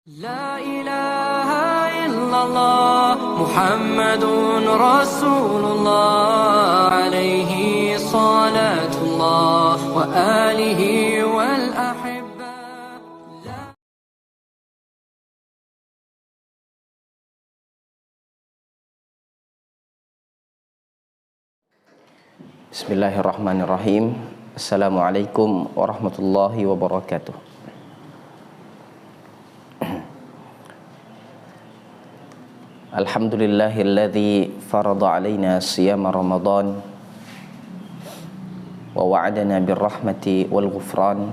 لا إله إلا الله محمد رسول الله عليه صلاة الله وآله والأحبة. Bismillahirrahmanirrahim. Assalamualaikum warahmatullahi wabarakatuh. Alhamdulillahilladzi farada alaina siyama Ramadan wa wa'adana birrahmati wal ghufran.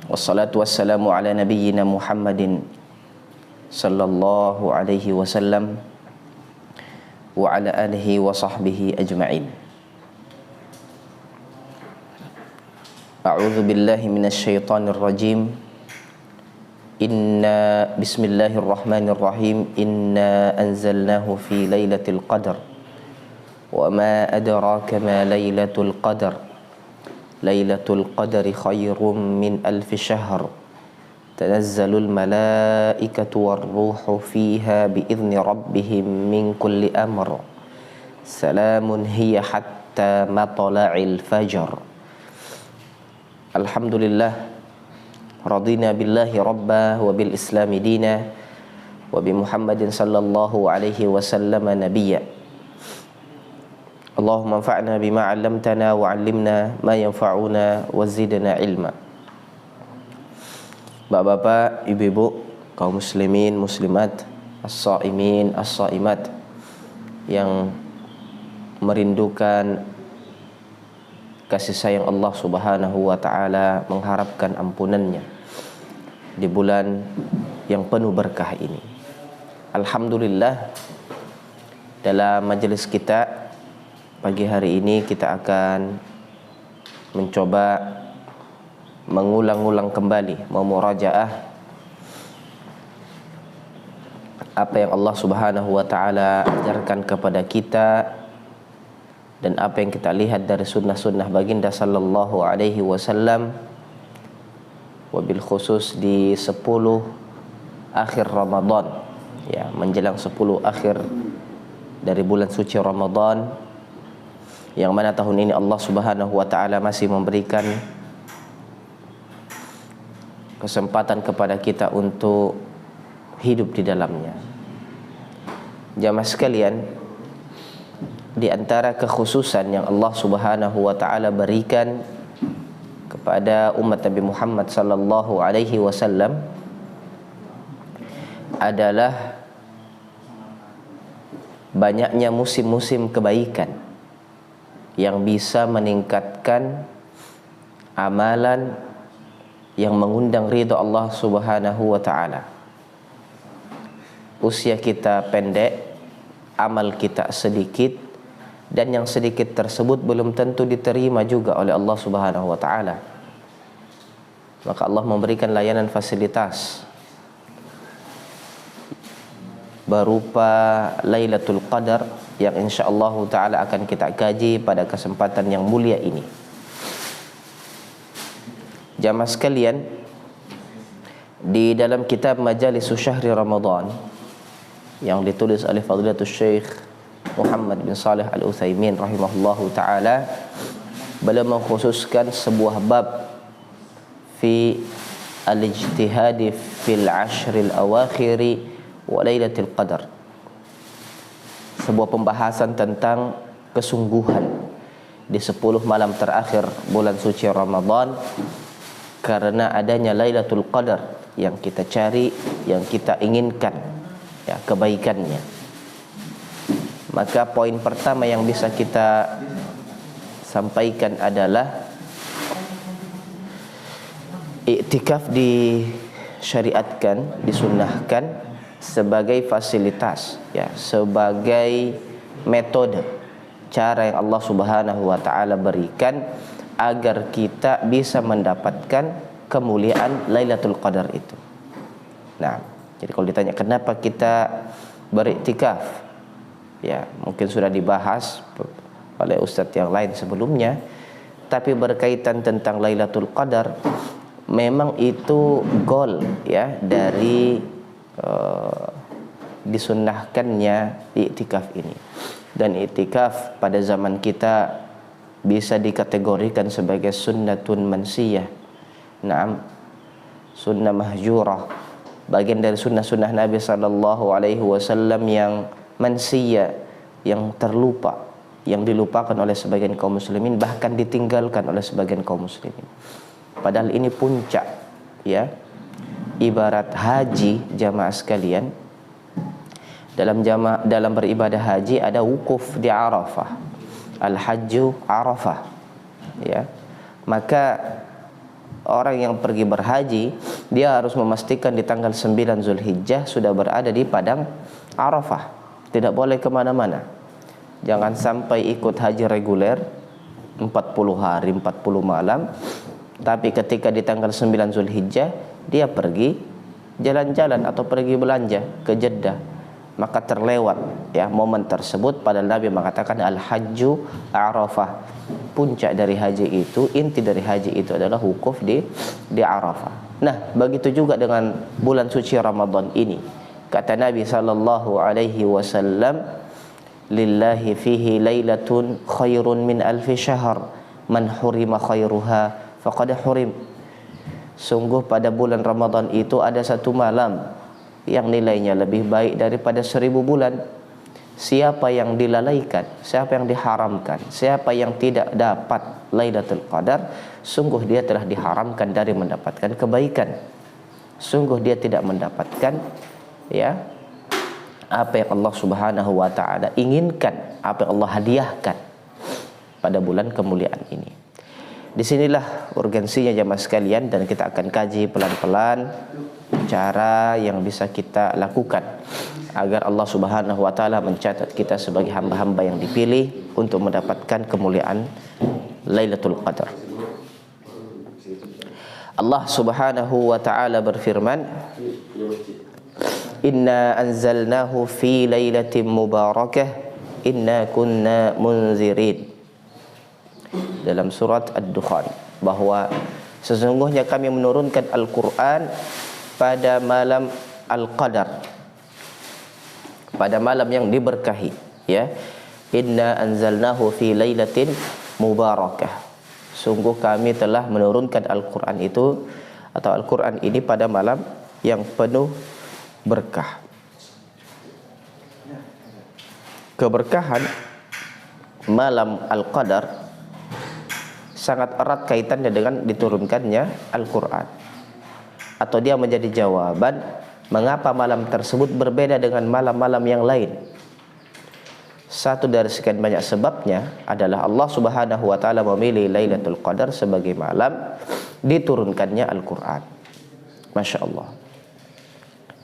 Wassalatu wassalamu ala nabiyyina Muhammadin sallallahu alaihi wasallam wa ala alihi wa sahbihi ajma'in. A'udzu billahi minasy syaithanir rajim. Inna bismillahirrahmanirrahim. Inna anzalnahu fi lailatul qadar. Wa ma adraka ma lailatul qadar. Lailatul qadri khairum min alfi syahr. Tanazzalul malaikatu warruhu fiha biizni rabbihim min kulli amr. Salamun hiya hatta matla'il fajr. Alhamdulillah, radina billahi rabba wa bil islami dina wa bi Muhammadin sallallahu alaihi wasallam nabiyya. Allahumma anfa'na bima 'allamtana wa 'allimna ma yanfa'una wa zidna ilma. Bapak-bapak, ibu-ibu, kaum muslimin, muslimat, as-shaimin, as-shaimat yang merindukan kasih sayang Allah Subhanahu wa ta'ala, mengharapkan ampunannya di bulan yang penuh berkah ini. Alhamdulillah, dalam majelis kita pagi hari ini kita akan mencoba mengulang-ulang kembali, memurajaah apa yang Allah Subhanahu wa ta'ala ajarkan kepada kita dan apa yang kita lihat dari sunnah-sunnah baginda sallallahu alaihi wasallam, wabil khusus di 10 akhir Ramadan, ya, menjelang 10 akhir dari bulan suci Ramadan, yang mana tahun ini Allah Subhanahu wa ta'ala masih memberikan kesempatan kepada kita untuk hidup di dalamnya. Jamaah sekalian, di antara kekhususan yang Allah Subhanahu wa ta'ala berikan kepada umat Nabi Muhammad sallallahu alaihi wasallam adalah banyaknya musim-musim kebaikan yang bisa meningkatkan amalan yang mengundang ridha Allah Subhanahu wa ta'ala. Usia kita pendek, amal kita sedikit, dan yang sedikit tersebut belum tentu diterima juga oleh Allah Subhanahu wa ta'ala. Maka Allah memberikan layanan fasilitas berupa Lailatul Qadar yang insyaallah ta'ala akan kita kaji pada kesempatan yang mulia ini. Jamaah sekalian, di dalam kitab Majalisus Syahri Ramadan yang ditulis oleh Fadilatul Syekh Muhammad bin Salih Al-Utsaimin rahimahullahu ta'ala, beliau mengkhususkan sebuah bab fi al-ijtihadi fil ashril awakhiri wa lailatul qadar, sebuah pembahasan tentang kesungguhan di 10 malam terakhir bulan suci Ramadan, karena adanya Lailatul Qadar yang kita cari, yang kita inginkan, ya, kebaikannya. Maka poin pertama yang bisa kita sampaikan adalah iktikaf disyariatkan, disunnahkan sebagai fasilitas, ya, sebagai metode, cara yang Allah Subhanahu wa ta'ala berikan agar kita bisa mendapatkan kemuliaan Lailatul Qadar itu. Nah, jadi kalau ditanya kenapa kita beriktikaf, ya, mungkin sudah dibahas oleh ustadz yang lain sebelumnya, tapi berkaitan tentang Lailatul Qadar, memang itu goal ya dari disunnahkannya iktikaf ini. Dan iktikaf pada zaman kita bisa dikategorikan sebagai sunnatun mansiyah. Naam, sunnah mahjurah, bagian dari sunnah-sunnah Nabi sallallahu alaihi wasallam yang mansiyah, yang terlupa, yang dilupakan oleh sebagian kaum muslimin, bahkan ditinggalkan oleh sebagian kaum muslimin. Padahal ini puncak ya. Ibarat haji jamaah sekalian, dalam beribadah haji ada wukuf di Arafah. Al-hajju Arafah. Ya. Maka orang yang pergi berhaji, dia harus memastikan di tanggal 9 Zulhijjah sudah berada di padang Arafah. Tidak boleh kemana-mana. Jangan sampai ikut haji reguler 40 hari 40 malam, tapi ketika di tanggal 9 Zulhijjah dia pergi jalan-jalan atau pergi belanja ke Jeddah, maka terlewat ya momen tersebut. Padahal Nabi mengatakan al-hajju Arafah. Puncak dari haji itu, inti dari haji itu adalah wukuf di Arafah. Nah, begitu juga dengan bulan suci Ramadan ini. Kata Nabi sallallahu alaihi wasallam, lillahi fihi lailatun khairun min alfi syahr, man hurima khairuha faqad hurim. Sungguh pada bulan Ramadan itu ada satu malam yang nilainya lebih baik daripada 1000 bulan. Siapa yang dilalaikan, siapa yang diharamkan, siapa yang tidak dapat Lailatul Qadar, sungguh dia telah diharamkan dari mendapatkan kebaikan. Sungguh dia tidak mendapatkan ya apa yang Allah Subhanahu wa taala inginkan, apa yang Allah hadiahkan pada bulan kemuliaan ini. Disinilah urgensinya jamaah sekalian, dan kita akan kaji pelan-pelan cara yang bisa kita lakukan agar Allah Subhanahu wa taala mencatat kita sebagai hamba-hamba yang dipilih untuk mendapatkan kemuliaan Lailatul Qadar. Allah Subhanahu wa taala berfirman, inna anzalnahu fi lailatin mubarakah inna kunna munzirin. Dalam surat Ad-Dukhan, bahwa sesungguhnya kami menurunkan Al-Quran pada malam Al-Qadar, pada malam yang diberkahi ya. Inna anzalnahu fi lailatin mubarakah. Sungguh kami telah menurunkan Al-Quran itu atau Al-Quran ini pada malam yang penuh berkah. Keberkahan malam Al-Qadar sangat erat kaitannya dengan diturunkannya Al-Quran, atau dia menjadi jawaban mengapa malam tersebut berbeda dengan malam-malam yang lain. Satu dari sekian banyak sebabnya adalah Allah Subhanahu wa taala memilih Lailatul Qadar sebagai malam diturunkannya Al-Quran. Masya Allah.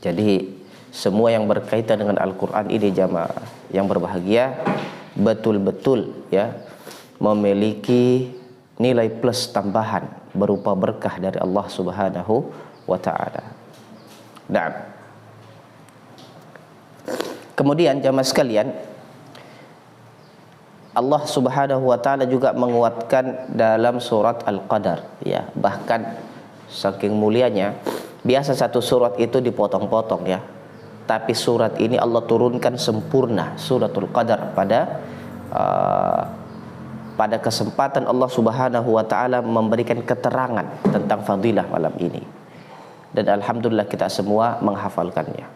Jadi semua yang berkaitan dengan Al-Quran ini jamaah yang berbahagia betul-betul ya memiliki nilai plus tambahan berupa berkah dari Allah Subhanahu wa taala. Nah, kemudian jamaah sekalian, Allah Subhanahu wa taala juga menguatkan dalam surat Al-Qadar ya. Bahkan saking mulianya, biasa satu surat itu dipotong-potong ya. Tapi surat ini Allah turunkan sempurna, suratul Qadar, pada kesempatan Allah Subhanahu wa taala memberikan keterangan tentang fadilah malam ini. Dan alhamdulillah kita semua menghafalkannya.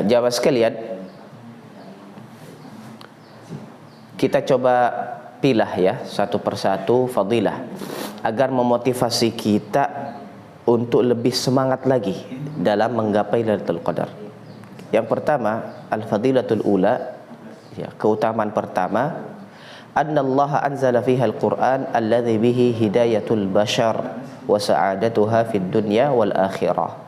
Jamaah sekalian, kita coba pilah ya satu persatu fadilah agar memotivasi kita untuk lebih semangat lagi dalam menggapai Lailatul Qadar. Yang pertama, al-fadilatul ula ya, keutamaan pertama, annallaha anzala fiha al-Qur'an alladhi bihi hidayatul bashar wa sa'adatuha fid dunya wal akhirah.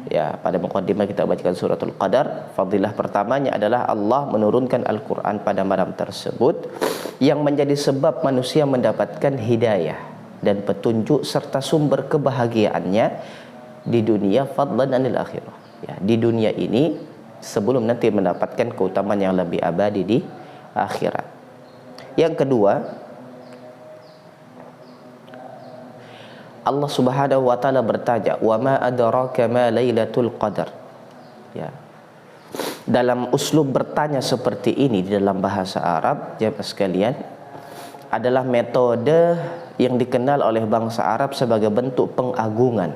Ya, pada muqaddimah kita bacakan suratul Qadar, fadilah pertamanya adalah Allah menurunkan Al-Qur'an pada malam tersebut yang menjadi sebab manusia mendapatkan hidayah dan petunjuk serta sumber kebahagiaannya di dunia fadlan anil akhirah. Ya, di dunia ini sebelum nanti mendapatkan keutamaan yang lebih abadi di akhirat. Yang kedua, Allah Subhanahu wa taala bertanya, "Wa ma adraka ma Lailatul Qadar." Ya. Dalam uslub bertanya seperti ini di dalam bahasa Arab, jemaah sekalian, adalah metode yang dikenal oleh bangsa Arab sebagai bentuk pengagungan.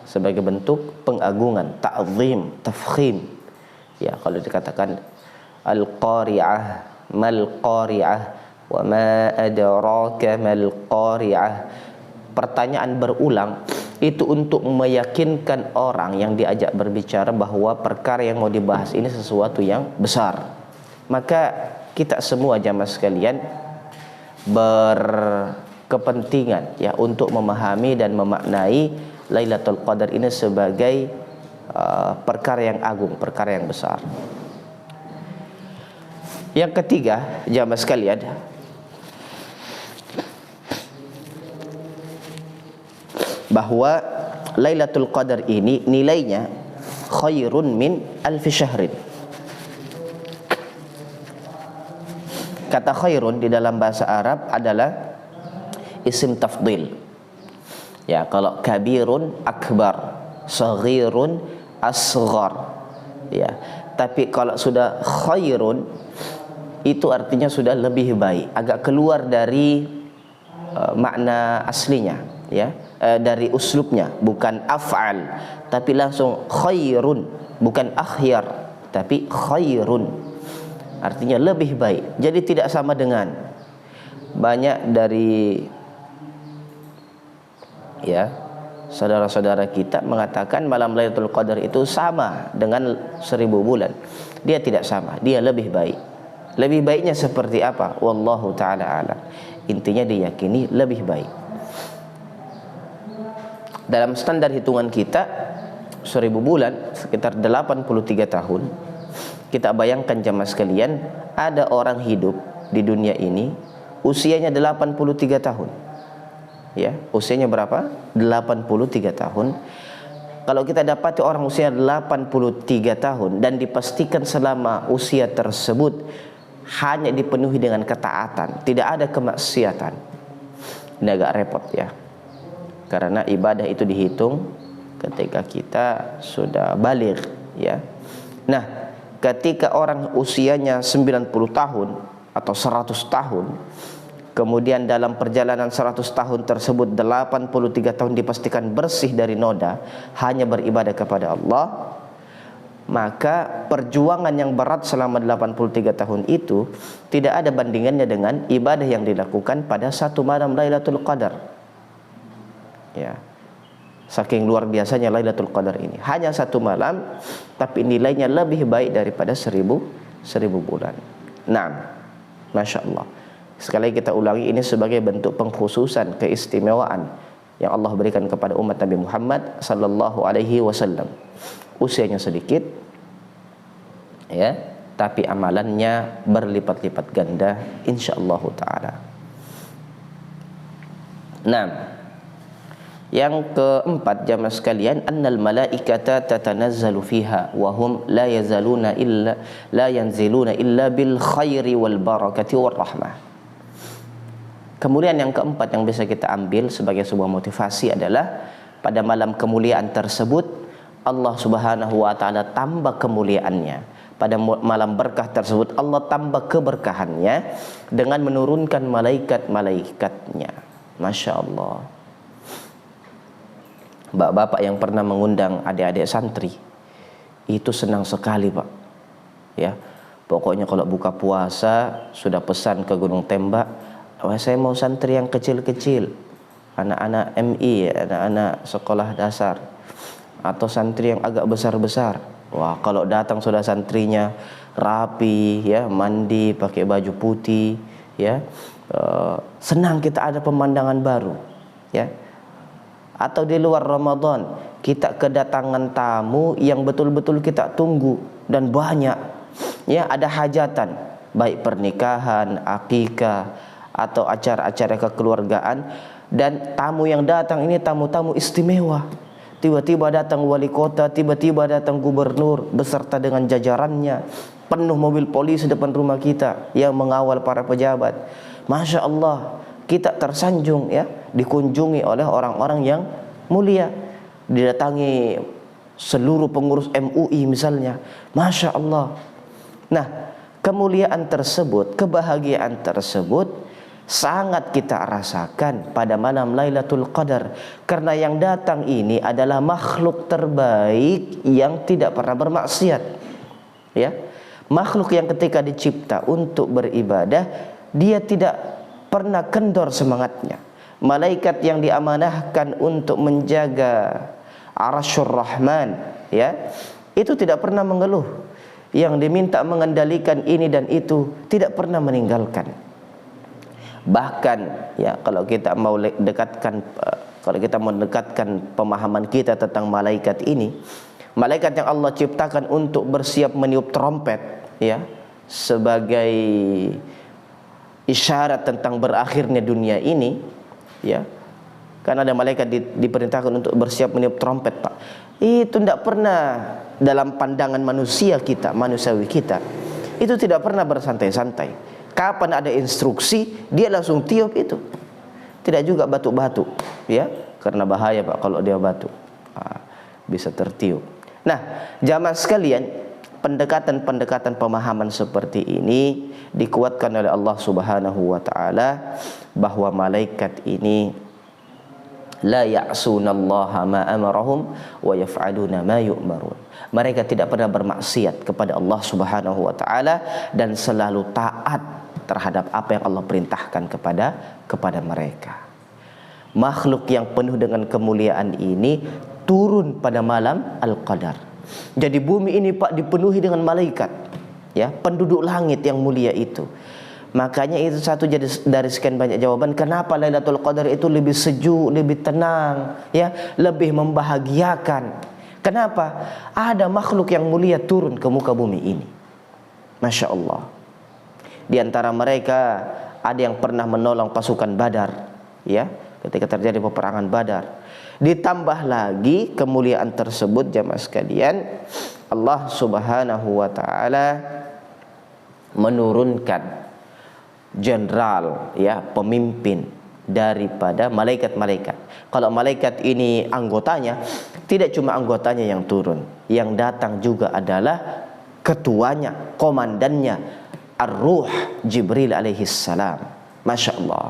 Sebagai bentuk pengagungan, ta'zim, tafkhim. Ya, kalau dikatakan al-qari'ah, mal qari'ah, wa ma adraka mal qari'ah. Pertanyaan berulang itu untuk meyakinkan orang yang diajak berbicara bahwa perkara yang mau dibahas ini sesuatu yang besar. Maka kita semua jamaah sekalian berkepentingan ya untuk memahami dan memaknai Lailatul Qadar ini sebagai perkara yang agung, perkara yang besar. Yang ketiga, jamaah sekalian, bahwa Lailatul Qadar ini nilainya khairun min alfi syahrin. Kata khairun di dalam bahasa Arab adalah isim tafdil. Ya, kalau kabirun akbar, saghirun asghar. Ya, tapi kalau sudah khairun itu artinya sudah lebih baik, agak keluar dari makna aslinya, ya. Dari uslubnya, bukan af'al tapi langsung khairun, bukan akhyar tapi khairun, artinya lebih baik. Jadi tidak sama dengan banyak dari ya saudara-saudara kita mengatakan malam Lailatul Qadar itu sama dengan 1000 bulan. Dia tidak sama, dia lebih baik. Lebih baiknya seperti apa? Wallahu ta'ala alam. Intinya diyakini lebih baik. Dalam standar hitungan kita 1000 bulan sekitar 83 tahun. Kita bayangkan jamaah sekalian, ada orang hidup di dunia ini usianya 83 tahun. Ya, usianya berapa? 83 tahun. Kalau kita dapati orang usia 83 tahun dan dipastikan selama usia tersebut hanya dipenuhi dengan ketaatan, tidak ada kemaksiatan, ini agak repot ya. Karena ibadah itu dihitung ketika kita sudah baligh, ya. Nah, ketika orang usianya 90 tahun atau 100 tahun, kemudian dalam perjalanan 100 tahun tersebut 83 tahun dipastikan bersih dari noda, hanya beribadah kepada Allah, maka perjuangan yang berat selama 83 tahun itu tidak ada bandingannya dengan ibadah yang dilakukan pada satu malam Lailatul Qadar. Ya, saking luar biasanya Lailatul Qadar ini, hanya satu malam tapi nilainya lebih baik daripada 1000 bulan. Nah, Masya Allah. Sekali lagi kita ulangi, ini sebagai bentuk pengkhususan, keistimewaan yang Allah berikan kepada umat Nabi Muhammad sallallahu alaihi wasallam. Usianya sedikit, ya, tapi amalannya berlipat-lipat ganda insyaallah taala. Nah, yang keempat jamaah sekalian, annal malaikata tatanazzalu fiha wa hum la yanziluna illa bil khairi wal barakati war rahmah. Kemudian yang keempat yang bisa kita ambil sebagai sebuah motivasi adalah pada malam kemuliaan tersebut Allah Subhanahu wa taala tambah kemuliaannya. Pada malam berkah tersebut Allah tambah keberkahannya dengan menurunkan malaikat-malaikatnya. Masya Allah. Bapak-bapak yang pernah mengundang adik-adik santri itu senang sekali, Pak. Ya, pokoknya kalau buka puasa sudah pesan ke Gunung Tembak, wah, saya mau santri yang kecil-kecil, anak-anak MI, anak-anak sekolah dasar, atau santri yang agak besar-besar. Wah, kalau datang sudah santrinya rapi, ya, mandi pakai baju putih, ya, senang, kita ada pemandangan baru, ya. Atau di luar Ramadan kita kedatangan tamu yang betul-betul kita tunggu dan banyak, ya, ada hajatan, baik pernikahan, akikah, atau acara-acara kekeluargaan, dan tamu yang datang ini tamu-tamu istimewa. Tiba-tiba datang wali kota, tiba-tiba datang gubernur beserta dengan jajarannya, penuh mobil polisi depan rumah kita yang mengawal para pejabat. Masya Allah, kita tersanjung ya, dikunjungi oleh orang-orang yang mulia, didatangi seluruh pengurus MUI misalnya, Masya Allah. Nah, kemuliaan tersebut, kebahagiaan tersebut sangat kita rasakan pada malam Lailatul Qadar, karena yang datang ini adalah makhluk terbaik yang tidak pernah bermaksiat, ya, makhluk yang ketika dicipta untuk beribadah dia tidak pernah kendor semangatnya. Malaikat yang diamanahkan untuk menjaga Arsyur Rahman, ya, itu tidak pernah mengeluh. Yang diminta mengendalikan ini dan itu tidak pernah meninggalkan. Bahkan ya, kalau kita mau dekatkan pemahaman kita tentang malaikat ini, malaikat yang Allah ciptakan untuk bersiap meniup trompet, ya, sebagai isyarat tentang berakhirnya dunia ini, ya. Karena ada malaikat diperintahkan untuk bersiap meniup trompet, Pak. Itu tidak pernah dalam pandangan manusia kita, manusiawi kita, itu tidak pernah bersantai-santai. Kapan ada instruksi, dia langsung tiup itu. Tidak juga batuk-batuk, ya, karena bahaya, Pak, kalau dia batuk. Bisa tertiup. Nah, jamaah sekalian, pendekatan-pendekatan pemahaman seperti ini dikuatkan oleh Allah Subhanahu wa taala bahwa malaikat ini la ya'sunallaha ma amarahum wa yaf'aluna ma yu'marun. Mereka tidak pernah bermaksiat kepada Allah Subhanahu wa taala dan selalu taat terhadap apa yang Allah perintahkan kepada mereka. Makhluk yang penuh dengan kemuliaan ini turun pada malam Al-Qadar. Jadi bumi ini, Pak, dipenuhi dengan malaikat, ya, penduduk langit yang mulia itu. Makanya itu satu jadi dari sekian banyak jawaban kenapa Lailatul Qadar itu lebih sejuk, lebih tenang, ya, lebih membahagiakan. Kenapa? Ada makhluk yang mulia turun ke muka bumi ini. Masya Allah. Di antara mereka ada yang pernah menolong pasukan Badar, ya, ketika terjadi peperangan Badar. Ditambah lagi kemuliaan tersebut, jamaah sekalian, Allah Subhanahu wa taala menurunkan jenderal, ya, pemimpin daripada malaikat-malaikat. Kalau malaikat ini anggotanya, tidak cuma anggotanya yang turun, yang datang juga adalah ketuanya, komandannya, Ar-Ruh Jibril alaihi salam. Masya Allah.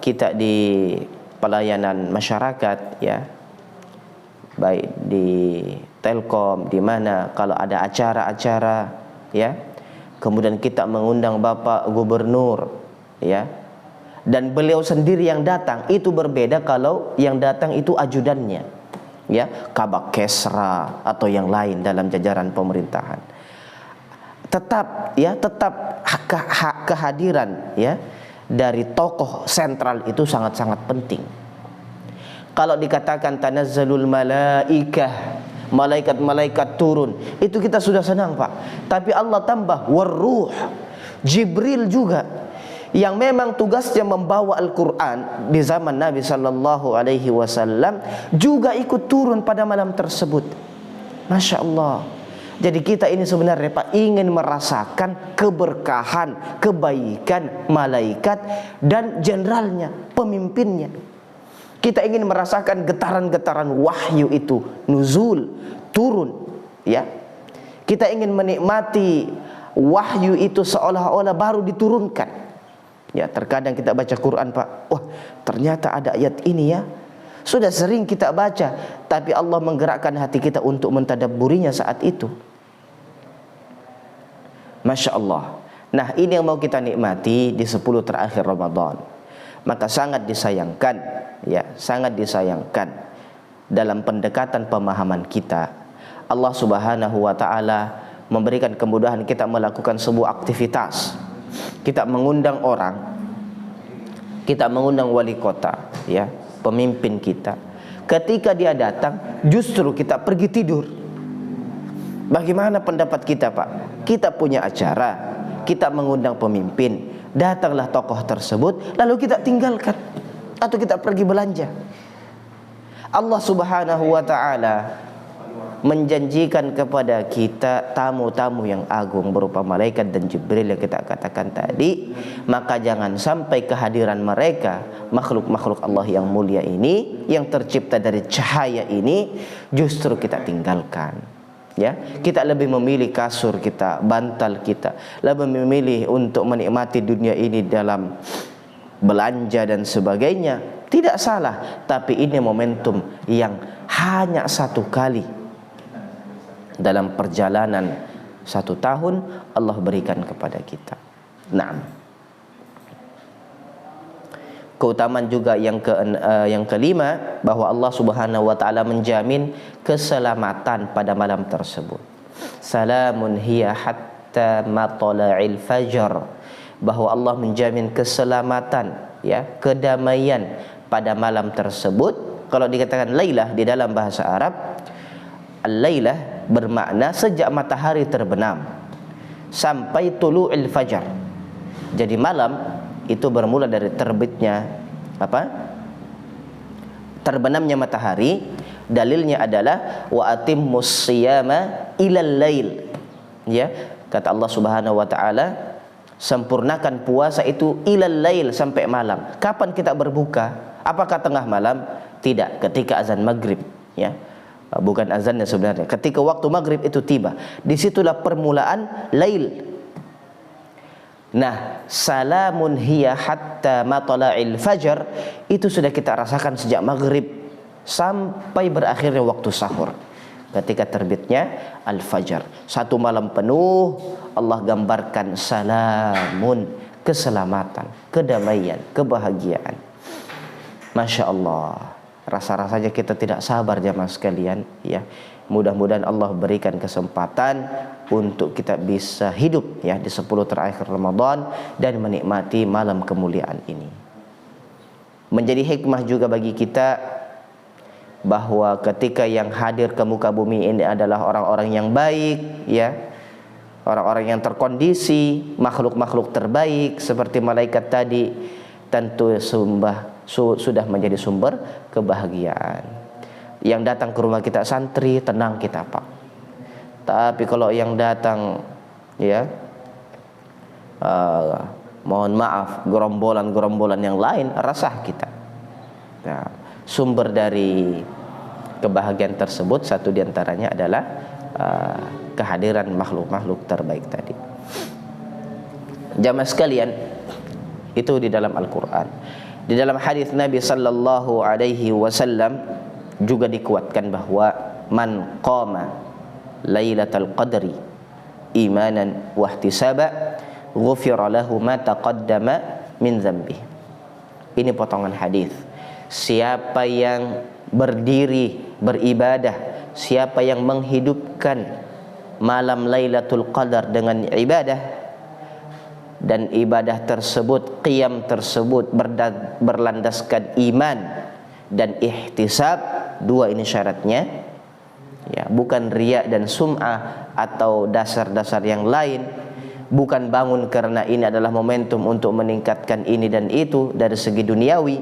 Kita di pelayanan masyarakat, ya, baik di Telkom, di mana kalau ada acara-acara, ya, kemudian kita mengundang Bapak Gubernur, ya, dan beliau sendiri yang datang, itu berbeda kalau yang datang itu ajudannya, ya, Kabak Kesra atau yang lain dalam jajaran pemerintahan. Tetap, ya, tetap kehadiran, ya, dari tokoh sentral itu sangat-sangat penting. Kalau dikatakan tanazzalul malaikah, malaikat-malaikat turun, itu kita sudah senang, Pak. Tapi Allah tambah warruh, Jibril juga, yang memang tugasnya membawa Al-Quran di zaman Nabi Sallallahu Alaihi Wasallam, juga ikut turun pada malam tersebut. Masya Allah. Jadi kita ini sebenarnya, Pak, ingin merasakan keberkahan, kebaikan malaikat dan jenderalnya, pemimpinnya. Kita ingin merasakan getaran-getaran wahyu itu nuzul, turun, ya. Kita ingin menikmati wahyu itu seolah-olah baru diturunkan. Ya, terkadang kita baca Quran, Pak, wah, ternyata ada ayat ini, ya. Sudah sering kita baca, tapi Allah menggerakkan hati kita untuk mentadabburinya saat itu. Masya Allah. Nah, ini yang mau kita nikmati di 10 terakhir Ramadan. Maka sangat disayangkan, ya, sangat disayangkan dalam pendekatan pemahaman kita, Allah Subhanahu wa taala memberikan kemudahan kita melakukan sebuah aktivitas. Kita mengundang orang, kita mengundang wali kota, ya, pemimpin kita. Ketika dia datang, justru kita pergi tidur. Bagaimana pendapat kita, Pak? Kita punya acara, kita mengundang pemimpin, datanglah tokoh tersebut, lalu kita tinggalkan atau kita pergi belanja. Allah Subhanahu wa taala menjanjikan kepada kita tamu-tamu yang agung berupa malaikat dan Jibril yang kita katakan tadi, maka jangan sampai kehadiran mereka, makhluk-makhluk Allah yang mulia ini, yang tercipta dari cahaya ini, justru kita tinggalkan. Ya, kita lebih memilih kasur kita, bantal kita, lebih memilih untuk menikmati dunia ini dalam belanja dan sebagainya. Tidak salah, tapi ini momentum yang hanya satu kali dalam perjalanan 1 tahun Allah berikan kepada kita. Naam. Keutamaan juga yang kelima, bahwa Allah Subhanahu wa taala menjamin keselamatan pada malam tersebut. Salamun hiya hatta matla'il fajr. Bahwa Allah menjamin keselamatan, ya, kedamaian pada malam tersebut. Kalau dikatakan lailah di dalam bahasa Arab, al-lailah bermakna sejak matahari terbenam sampai tulu'il fajar. Jadi malam itu bermula dari terbitnya terbenamnya matahari. Dalilnya adalah wa atimmus siyama ilal lail. Ya, kata Allah Subhanahu wa taala, sempurnakan puasa itu ilal lail, sampai malam. Kapan kita berbuka? Apakah tengah malam? Tidak, ketika azan maghrib, ya. Bukan azannya sebenarnya. Ketika waktu maghrib itu tiba, disitulah permulaan lail. Nah, salamun hiya hatta matla'il fajar itu sudah kita rasakan sejak maghrib sampai berakhirnya waktu sahur, ketika terbitnya al-fajar. 1 malam penuh Allah gambarkan salamun, keselamatan, kedamaian, kebahagiaan. Masya Allah, rasa-rasanya kita tidak sabar jamaah sekalian, ya. Mudah-mudahan Allah berikan kesempatan untuk kita bisa hidup, ya, di 10 terakhir Ramadan dan menikmati malam kemuliaan ini. Menjadi hikmah juga bagi kita bahwa ketika yang hadir ke muka bumi ini adalah orang-orang yang baik, ya, orang-orang yang terkondisi, makhluk-makhluk terbaik seperti malaikat tadi, tentu sudah menjadi sumber kebahagiaan. Yang datang ke rumah kita santri, tenang kita, Pak. Tapi kalau yang datang, ya, mohon maaf, gerombolan-gerombolan yang lain, resah kita. Nah, sumber dari kebahagiaan tersebut satu diantaranya adalah kehadiran makhluk-makhluk terbaik tadi. Jamaah sekalian, itu di dalam Al-Quran. Di dalam hadis Nabi sallallahu alaihi wasallam juga dikuatkan bahwa man qama lailatul qadri imanan wa ihtisaba ghufira lahu ma taqaddama min dzambi. Ini potongan hadis. Siapa yang berdiri beribadah, siapa yang menghidupkan malam Lailatul Qadar dengan ibadah, dan ibadah tersebut, qiyam tersebut berlandaskan iman dan ihtisab, 2 ini syaratnya, ya, bukan riya dan sum'ah atau dasar-dasar yang lain, bukan bangun karena ini adalah momentum untuk meningkatkan ini dan itu dari segi duniawi,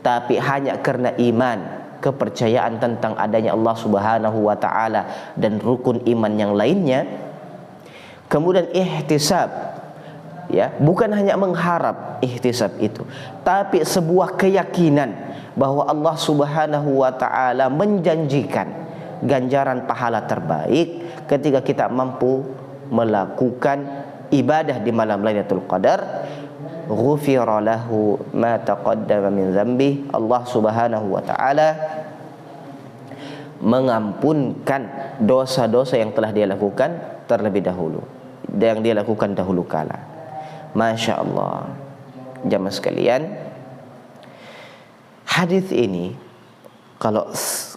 tapi hanya karena iman, kepercayaan tentang adanya Allah Subhanahu wa taala dan rukun iman yang lainnya. Kemudian ihtisab, ya, bukan hanya mengharap ihtisab itu, tapi sebuah keyakinan bahwa Allah Subhanahu wa taala menjanjikan ganjaran pahala terbaik ketika kita mampu melakukan ibadah di malam Lailatul Qadar. Ghufira lahu ma taqaddama min dzambi. Allah Subhanahu wa taala mengampunkan dosa-dosa yang telah dia lakukan terlebih dahulu, yang dia lakukan dahulu kala. Masya Allah. Jamaah sekalian, hadis ini kalau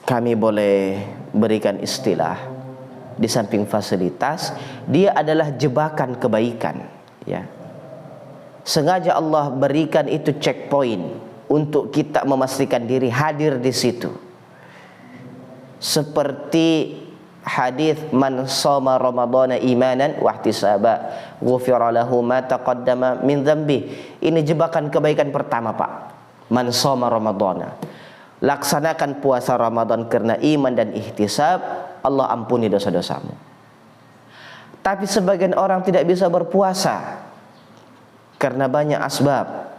kami boleh berikan istilah, di samping fasilitas, dia adalah jebakan kebaikan, ya. Sengaja Allah berikan itu checkpoint untuk kita memastikan diri hadir di situ. Seperti hadis man shoma ramadhana imanan wa ihtisaba ghufira lahu ma taqaddama min dzambi. Ini jebakan kebaikan pertama, Pak. Man shoma ramadhana. Laksanakan puasa Ramadan karena iman dan ihtisab, Allah ampuni dosa-dosamu. Tapi sebagian orang tidak bisa berpuasa karena banyak asbab.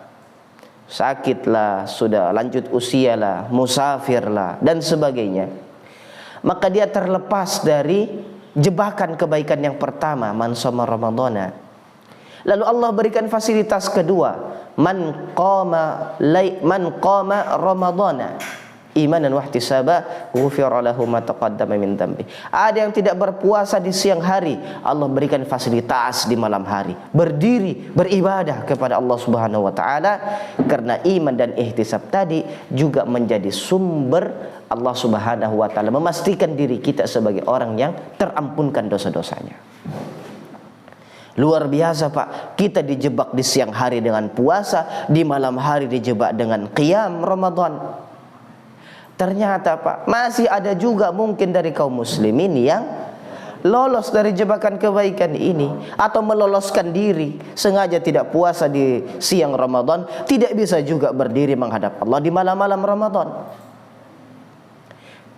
Sakitlah, sudah lanjut usialah, musafirlah, dan sebagainya. Maka dia terlepas dari jebakan kebaikan yang pertama, man shoma ramadhana. Lalu Allah berikan fasilitas kedua, man qama ramadhana imanan wahtisaba ghufira lahu ma taqaddama min dhanbi. Ada yang tidak berpuasa di siang hari, Allah berikan fasilitas di malam hari, berdiri beribadah kepada Allah Subhanahu wa taala, karena iman dan ihtisab tadi juga menjadi sumber Allah Subhanahu wa taala memastikan diri kita sebagai orang yang terampunkan dosa-dosanya. Luar biasa Pak, kita dijebak di siang hari dengan puasa, di malam hari dijebak dengan qiyam Ramadan. Ternyata Pak, masih ada juga mungkin dari kaum muslimin yang lolos dari jebakan kebaikan ini, atau meloloskan diri, sengaja tidak puasa di siang Ramadan, tidak bisa juga berdiri menghadap Allah di malam-malam Ramadan.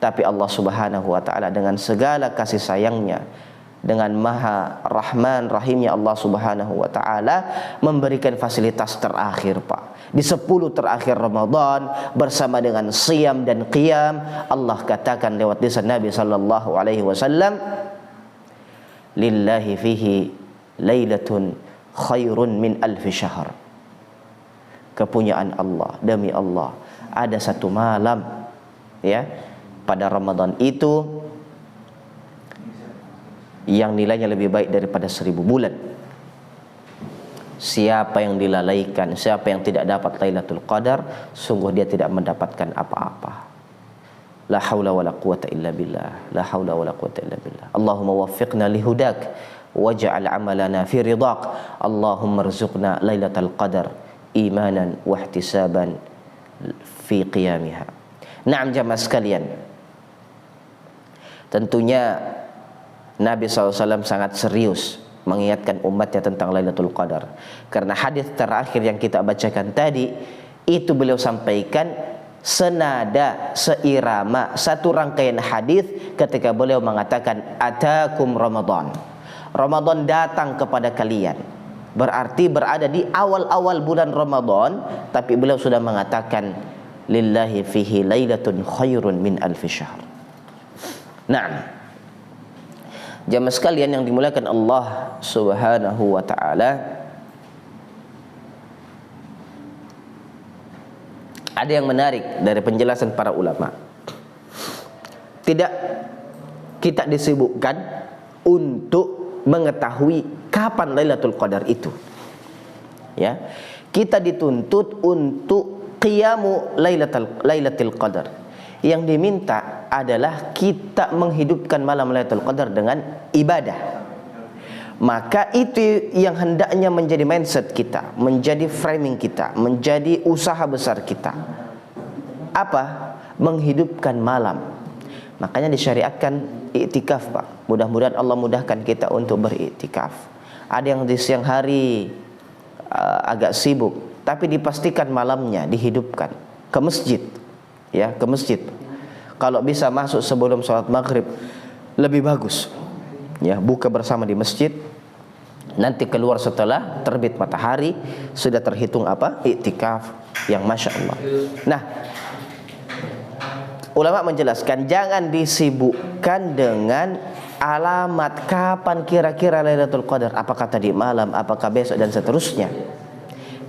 Tapi Allah Subhanahu wa taala dengan segala kasih sayangnya, dengan maha rahman rahimnya Allah Subhanahu wa taala memberikan fasilitas terakhir Pak. Di 10 terakhir Ramadan bersama dengan siyam dan qiyam, Allah katakan lewat lisan Nabi sallallahu alaihi wasallam, lillahi fihi lailatun khairun min alfi syahr. Kepunyaan Allah, demi Allah, ada satu malam ya pada Ramadan itu yang nilainya lebih baik daripada 1000 bulan. Siapa yang dilalaikan, siapa yang tidak dapat Lailatul Qadar, sungguh dia tidak mendapatkan apa-apa. La haula wala quwata illa billah. La haula wala quwata illa billah. Allahumma waffiqna lihudak waj'al amalana fi ridaq. Allahumma rzuqna Lailatul Qadar imanan wa ihtisaban fi qiyamiha. Naam jamaah sekalian, tentunya Nabi SAW sangat serius mengingatkan umatnya tentang Lailatul Qadar, karena hadis terakhir yang kita bacakan tadi itu beliau sampaikan senada, seirama, satu rangkaian hadis ketika beliau mengatakan atakum Ramadan. Ramadan datang kepada kalian, berarti berada di awal-awal bulan Ramadan, tapi beliau sudah mengatakan lillahi fihi lailatun khairun min alfi syahr. Naam. Jamaah sekalian yang dimuliakan Allah Subhanahu wa taala, ada yang menarik dari penjelasan para ulama. Tidak kita disibukkan untuk mengetahui kapan Lailatul Qadar itu. Ya. Kita dituntut untuk qiyamu Lailatul Qadar. Yang diminta adalah kita menghidupkan malam Lailatul Qadar dengan ibadah. Maka itu yang hendaknya menjadi mindset kita, menjadi framing kita, menjadi usaha besar kita. Apa? Menghidupkan malam. Makanya disyariatkan iktikaf Pak. Mudah-mudahan Allah mudahkan kita untuk beriktikaf. Ada yang di siang hari agak sibuk, tapi dipastikan malamnya dihidupkan ke masjid. Ya, ke masjid. Kalau bisa masuk sebelum sholat maghrib lebih bagus. Ya, buka bersama di masjid. Nanti keluar setelah terbit matahari, sudah terhitung apa? Iktikaf yang masya Allah. Nah, ulama menjelaskan jangan disibukkan dengan alamat kapan kira-kira Lailatul Qadar. Apakah tadi malam, apakah besok dan seterusnya.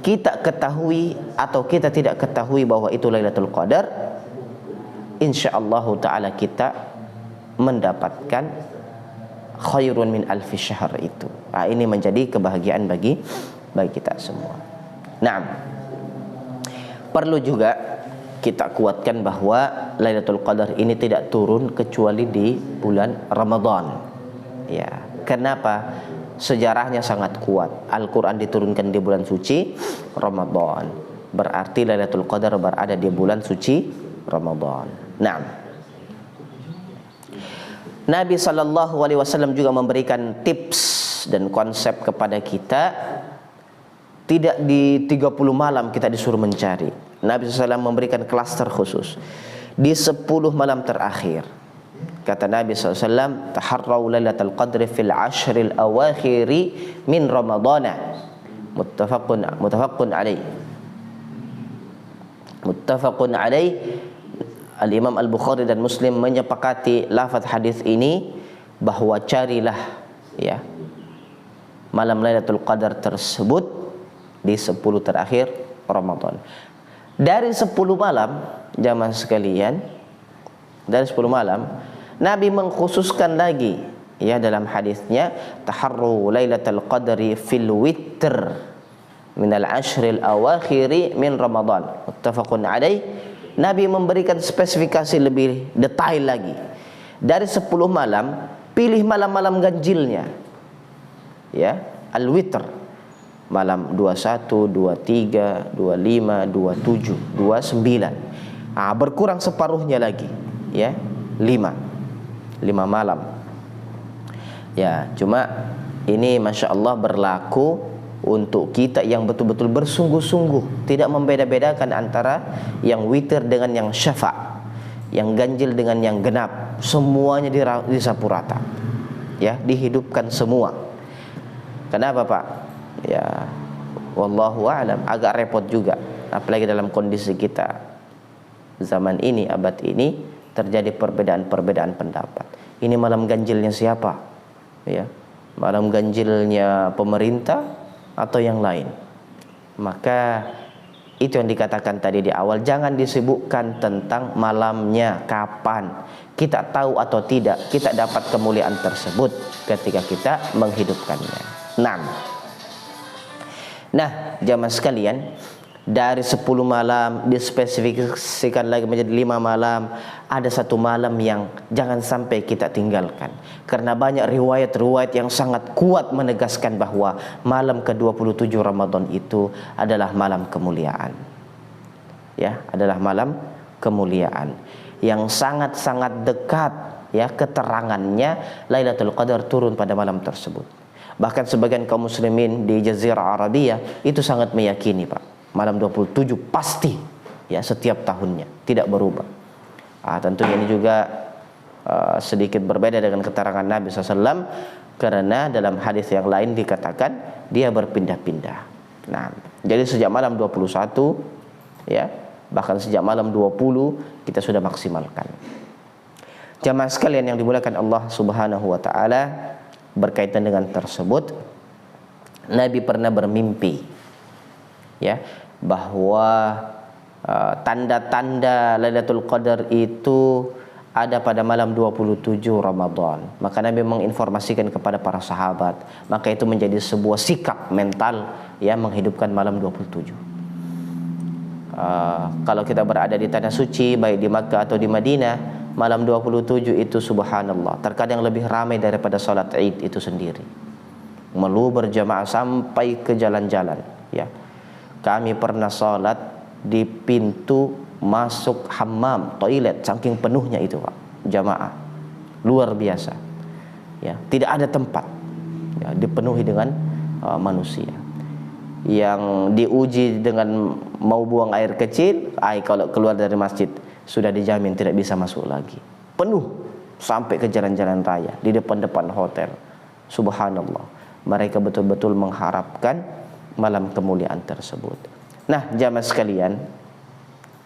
Kita ketahui atau kita tidak ketahui bahwa itu Lailatul Qadar, insyaallah ta'ala kita mendapatkan khairun min alfi syahr itu. Nah, ini menjadi kebahagiaan bagi kita semua. Nah, perlu juga kita kuatkan bahwa Lailatul Qadar ini tidak turun kecuali di bulan Ramadan. Ya, kenapa? Sejarahnya sangat kuat. Al-Quran diturunkan di bulan suci Ramadan. Berarti Lailatul Qadar berada di bulan suci Ramadan. Nah, Nabi SAW juga memberikan tips dan konsep kepada kita. Tidak di 30 malam kita disuruh mencari. Nabi SAW memberikan klaster khusus di 10 malam terakhir. Kata Nabi SAW, taharraw lailatul qadri fil ashril awakhiri min ramadana. Muttafaqun alaih. Muttafaqun alaih. Al-Imam Al-Bukhari dan Muslim menyepakati lafaz hadis ini bahwa carilah ya malam Lailatul Qadar tersebut di 10 terakhir Ramadan. Dari 10 malam, jamaah sekalian, dari 10 malam Nabi mengkhususkan lagi ya dalam hadisnya, taharru Lailatul Qadri fil witr min al-ashril awakhiri min Ramadan. Muttafaqun alaih. Nabi memberikan spesifikasi lebih detail lagi. Dari 10 malam, pilih malam-malam ganjilnya. Ya, al-witr. Malam 21, 23, 25, 27, 29. Berkurang separuhnya lagi, ya. 5 malam. Ya, cuma ini Masya Allah berlaku untuk kita yang betul-betul bersungguh-sungguh, tidak membeda-bedakan antara yang witir dengan yang syafa', yang ganjil dengan yang genap, semuanya disapu rata, ya, dihidupkan semua. Kenapa Pak? Ya, wallahu a'lam, agak repot juga, apalagi dalam kondisi kita zaman ini, abad ini terjadi perbedaan-perbedaan pendapat. Ini malam ganjilnya siapa? Ya, malam ganjilnya pemerintah atau yang lain? Maka itu yang dikatakan tadi di awal, jangan disibukkan tentang malamnya kapan. Kita tahu atau tidak, kita dapat kemuliaan tersebut ketika kita menghidupkannya. Nah, jamaah sekalian, dari 10 malam dispesifikasikan lagi menjadi 5 malam. Ada satu malam yang jangan sampai kita tinggalkan, karena banyak riwayat-riwayat yang sangat kuat menegaskan bahwa malam ke-27 Ramadan itu adalah malam kemuliaan. Ya, adalah malam kemuliaan yang sangat-sangat dekat, ya, keterangannya Lailatul Qadar turun pada malam tersebut. Bahkan sebagian kaum muslimin di Jazirah Arabia itu sangat meyakini, Pak, malam 27 pasti, ya, setiap tahunnya, tidak berubah. Tentunya ini juga sedikit berbeda dengan keterangan Nabi SAW, karena dalam hadis yang lain dikatakan dia berpindah-pindah. Nah, jadi sejak malam 21, ya, bahkan sejak malam 20 kita sudah maksimalkan. Jamaah sekalian yang dimuliakan Allah Subhanahu wa taala, berkaitan dengan tersebut, Nabi pernah bermimpi, ya, bahwa tanda-tanda Lailatul Qadar itu ada pada malam 27 Ramadan. Maka Nabi menginformasikan kepada para sahabat. Maka itu menjadi sebuah sikap mental, ya, menghidupkan malam 27. Kalau kita berada di tanah suci, baik di Makkah atau di Madinah, malam 27 itu subhanallah, terkadang lebih ramai daripada salat Id itu sendiri. Melu berjamaah sampai ke jalan-jalan, ya. Kami pernah salat di pintu masuk hammam, toilet, saking penuhnya itu, Pak, jamaah. Luar biasa. Ya, tidak ada tempat. Ya, dipenuhi dengan manusia. Yang diuji dengan mau buang air kecil, kalau keluar dari masjid sudah dijamin tidak bisa masuk lagi. Penuh sampai ke jalan-jalan raya, di depan-depan hotel. Subhanallah. Mereka betul-betul mengharapkan malam kemuliaan tersebut. Nah, jamaah sekalian,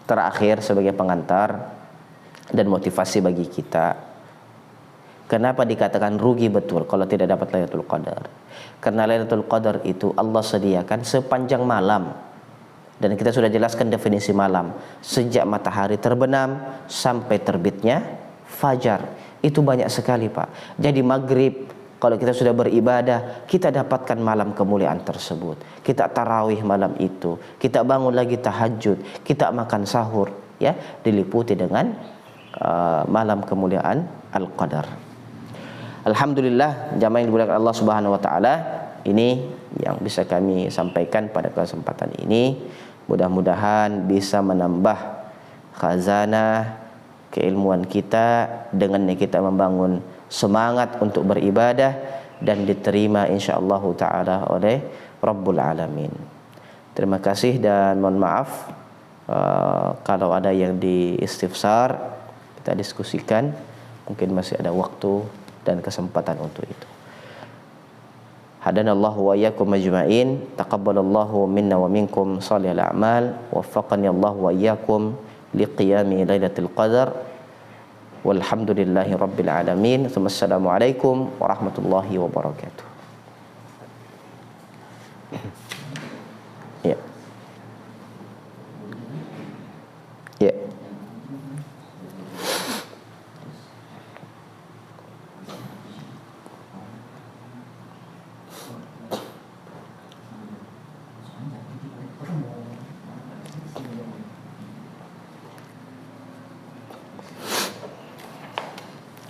terakhir sebagai pengantar dan motivasi bagi kita, kenapa dikatakan rugi betul kalau tidak dapat Lailatul Qadar? Karena Lailatul Qadar itu Allah sediakan sepanjang malam. Dan kita sudah jelaskan definisi malam, sejak matahari terbenam sampai terbitnya fajar. Itu banyak sekali, Pak. Jadi maghrib, kalau kita sudah beribadah, kita dapatkan malam kemuliaan tersebut. Kita tarawih malam itu, kita bangun lagi tahajud, kita makan sahur, ya, diliputi dengan malam kemuliaan Al-Qadar. Alhamdulillah, jamaah yang dimuliakan Allah Subhanahu wa taala, ini yang bisa kami sampaikan pada kesempatan ini. Mudah-mudahan bisa menambah khazanah keilmuan kita, dengannya kita membangun semangat untuk beribadah dan diterima insyaallah taala oleh Rabbul Alamin. Terima kasih dan mohon maaf kalau ada yang di istifsar, kita diskusikan. mungkin masih ada waktu dan kesempatan untuk itu. Hadanallahu wa iyyakum majma'in, taqabbalallahu minna wa minkum shalihal a'mal, waffaqani Allah wa iyyakum liqiyami lailatul qadar. Walhamdulillahi rabbil alamin. Assalamualaikum warahmatullahi wabarakatuh. Ya. Ya.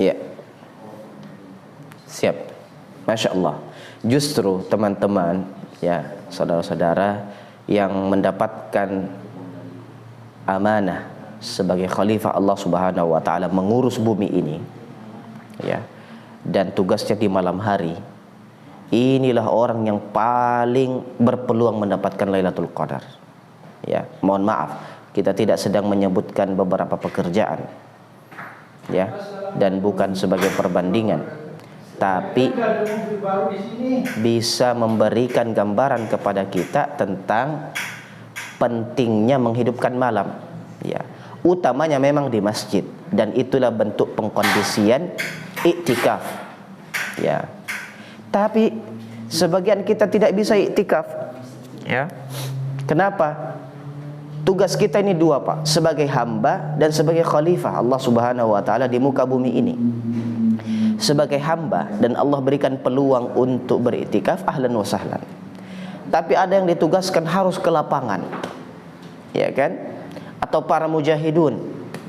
Ya. Siap. Masya Allah. Justru teman-teman, ya, saudara-saudara yang mendapatkan amanah sebagai khalifah Allah Subhanahu wa taala mengurus bumi ini, ya, dan tugasnya di malam hari, inilah orang yang paling berpeluang mendapatkan Lailatul Qadar. Ya, mohon maaf, kita tidak sedang menyebutkan beberapa pekerjaan, ya, dan bukan sebagai perbandingan, tapi bisa memberikan gambaran kepada kita tentang pentingnya menghidupkan malam, ya, utamanya memang di masjid, dan itulah bentuk pengkondisian iktikaf, ya. Tapi sebagian kita tidak bisa iktikaf, ya. Kenapa? Tugas kita ini dua, Pak, sebagai hamba dan sebagai khalifah Allah Subhanahu wa taala di muka bumi ini. Sebagai hamba dan Allah berikan peluang untuk beriktikaf, ahlan wa sahlan. Tapi ada yang ditugaskan harus ke lapangan, ya kan? Atau para mujahidun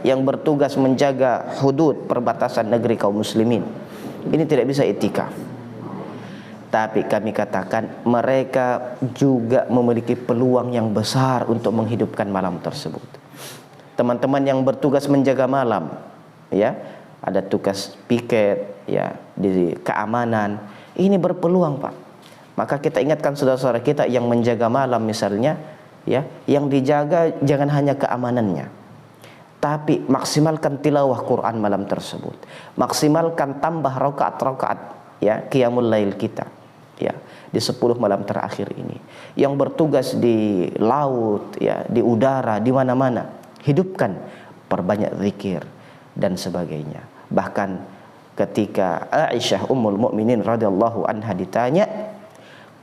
yang bertugas menjaga hudud perbatasan negeri kaum muslimin, ini tidak bisa iktikaf. Tapi kami katakan mereka juga memiliki peluang yang besar untuk menghidupkan malam tersebut. Teman-teman yang bertugas menjaga malam, ya, ada tugas piket, ya, di keamanan, ini berpeluang, Pak. Maka kita ingatkan saudara-saudara kita yang menjaga malam misalnya, ya, yang dijaga jangan hanya keamanannya, tapi maksimalkan tilawah Quran malam tersebut, maksimalkan tambah rakaat-rakaat, ya, qiyamul lail kita, ya, di 10 malam terakhir ini. Yang bertugas di laut, ya, di udara, di mana-mana, hidupkan, perbanyak zikir dan sebagainya. Bahkan ketika Aisyah Ummul Mukminin radhiyallahu anha ditanya,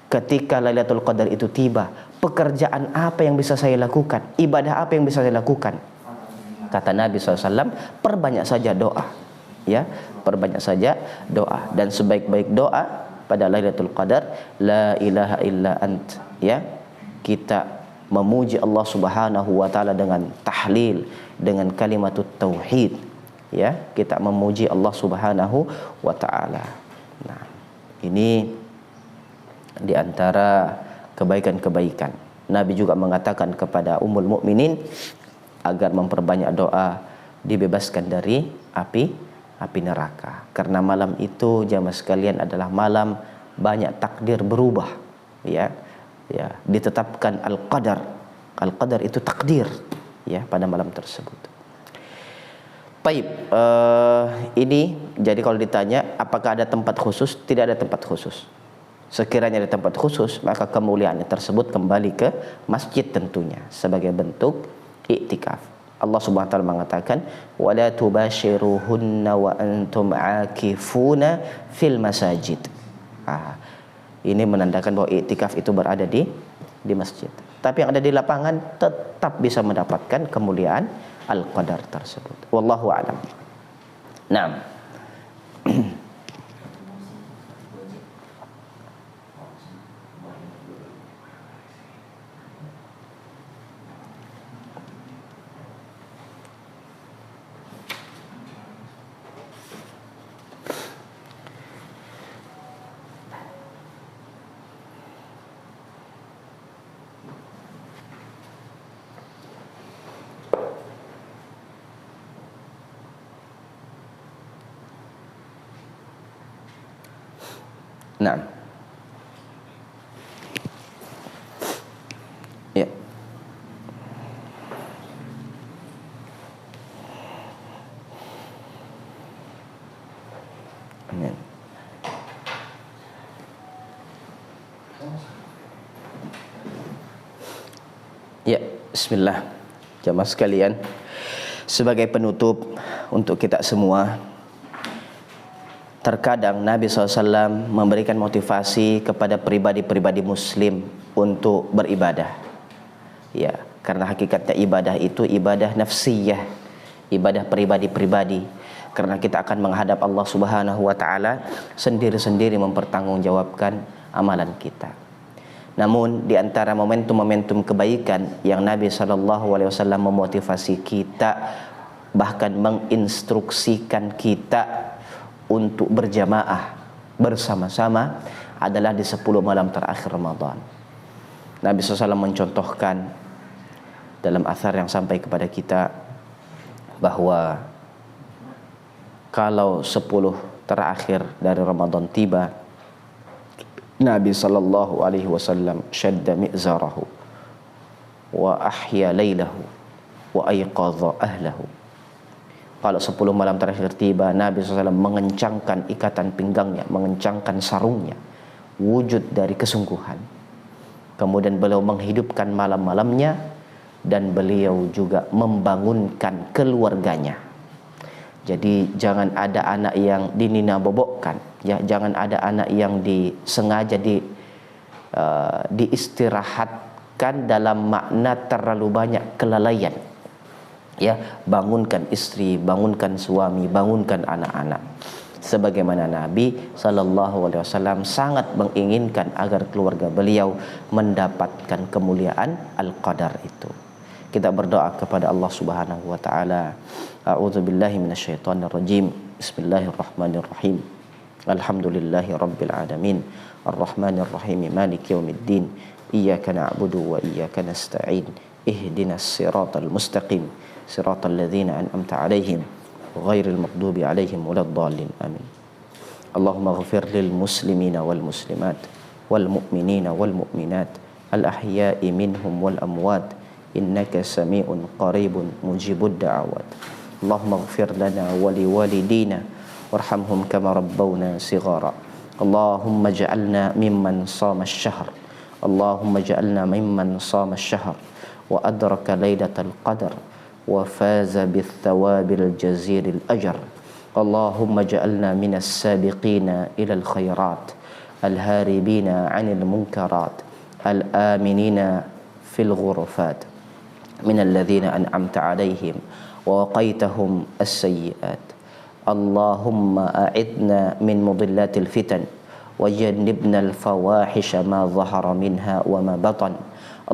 ketika Lailatul Qadar itu tiba, pekerjaan apa yang bisa saya lakukan? Ibadah apa yang bisa saya lakukan? Kata Nabi SAW, perbanyak saja doa, ya, perbanyak saja doa. Dan sebaik-baik doa pada Lailatul Qadar, la ilaha illa ant, ya, kita memuji Allah Subhanahu wa taala dengan tahlil, dengan kalimatut tauhid, ya, kita memuji Allah Subhanahu wa taala. Nah, ini di antara kebaikan-kebaikan. Nabi juga mengatakan kepada Ummul Mukminin agar memperbanyak doa dibebaskan dari api neraka. Karena malam itu, jamaah sekalian, adalah malam banyak takdir berubah, ya, ya, ditetapkan al-qadar. Al-qadar itu takdir, ya, pada malam tersebut. Baik, ini jadi kalau ditanya apakah ada tempat khusus, tidak ada tempat khusus. Sekiranya ada tempat khusus, maka kemuliaan tersebut kembali ke masjid tentunya sebagai bentuk iktikaf. Allah Subhanahu wa taala mengatakan, "Wala tubashiruhunna wa antum aakifuna fil masajid." Ini menandakan bahwa iktikaf itu berada di masjid. Tapi yang ada di lapangan tetap bisa mendapatkan kemuliaan al-qadar tersebut. Wallahu a'lam. Naam. Nah, ya, Amin. Ya, bismillah. Jamaah sekalian, sebagai penutup untuk kita semua, terkadang Nabi SAW memberikan motivasi kepada pribadi-pribadi muslim untuk beribadah. Ya, karena hakikatnya ibadah itu ibadah nafsiyah, ibadah pribadi-pribadi. Karena kita akan menghadap Allah Subhanahu wa taala, sendiri-sendiri mempertanggungjawabkan amalan kita. Namun di antara momentum-momentum kebaikan yang Nabi SAW memotivasi kita, bahkan menginstruksikan kita untuk berjamaah bersama-sama, adalah di 10 malam terakhir Ramadan. Nabi SAW mencontohkan dalam athar yang sampai kepada kita bahwa kalau 10 terakhir dari Ramadan tiba, Nabi sallallahu alaihi wasallam syadda mi'zarahu wa ahya lailahu wa ayqadha ahlahu. Kalau 10 malam terakhir tiba, Nabi SAW mengencangkan ikatan pinggangnya, mengencangkan sarungnya, wujud dari kesungguhan. Kemudian beliau menghidupkan malam-malamnya, dan beliau juga membangunkan keluarganya. Jadi jangan ada anak yang dinina bobokkan, ya, jangan ada anak yang disengaja diistirahatkan dalam makna terlalu banyak kelalaian. Ya, bangunkan istri, bangunkan suami, bangunkan anak-anak. Sebagaimana Nabi SAW sangat menginginkan agar keluarga beliau mendapatkan kemuliaan Al-Qadar itu. Kita berdoa kepada Allah Subhanahu wa taala. A'udzubillahi minasyaitonir rajim. Bismillahirrahmanirrahim. Alhamdulillahi rabbil alamin. Arrahmanir rahim. Maliki yaumiddin. Iyyaka na'budu wa iyyaka nasta'in. Ihdinas siratal mustaqim. Siratal ladzina an'amta 'alaihim ghairil maghdubi 'alaihim waladdallin. Amin. Allahumma ighfir lil muslimina wal muslimat wal mu'minina wal mu'minat al ahya'i minhum wal amwat innaka sami'un qaribun mujibud da'awat. Allahumma ighfir lana wa liwalidina warhamhum kama rabbawna shighara. Allahumma ij'alna mimman shama asy-syahr. Allahumma ij'alna mimman shama asy-syahr wa adraka lailatal qadar wa faza bits thawabil jaziril ajr. Allahumma ij'alna minas sabiqina ilal khairat al-haribina 'anil munkarat al-aminina fil ghurafat من الذين أنعمت عليهم ووقيتهم السيئات. اللهم أعذنا من مضلات الفتن وجنبنا الفواحش ما ظهر منها وما بطن.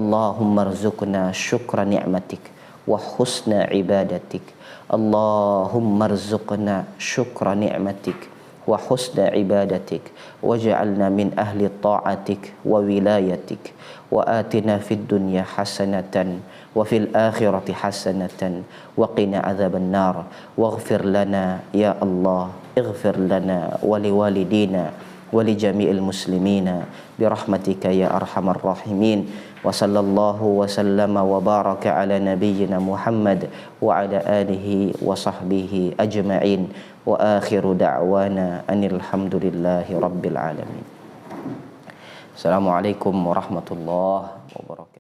اللهم ارزقنا شكر نعمتك وحسن عبادتك. اللهم ارزقنا شكر نعمتك وحسن عبادتك واجعلنا من أهل طاعتك وولايتك وآتنا في الدنيا حسنة وفي الآخرة حسنة وقنا عذاب النار واغفر لنا يا الله اغفر لنا ولوالدينا ولجميع المسلمين برحمتك يا أرحم الراحمين وصلى الله وسلم وبارك على نبينا محمد وعلى آله وصحبه أجمعين وآخر دعوانا أن الحمد لله رب العالمين. السلام عليكم ورحمة الله وبركاته.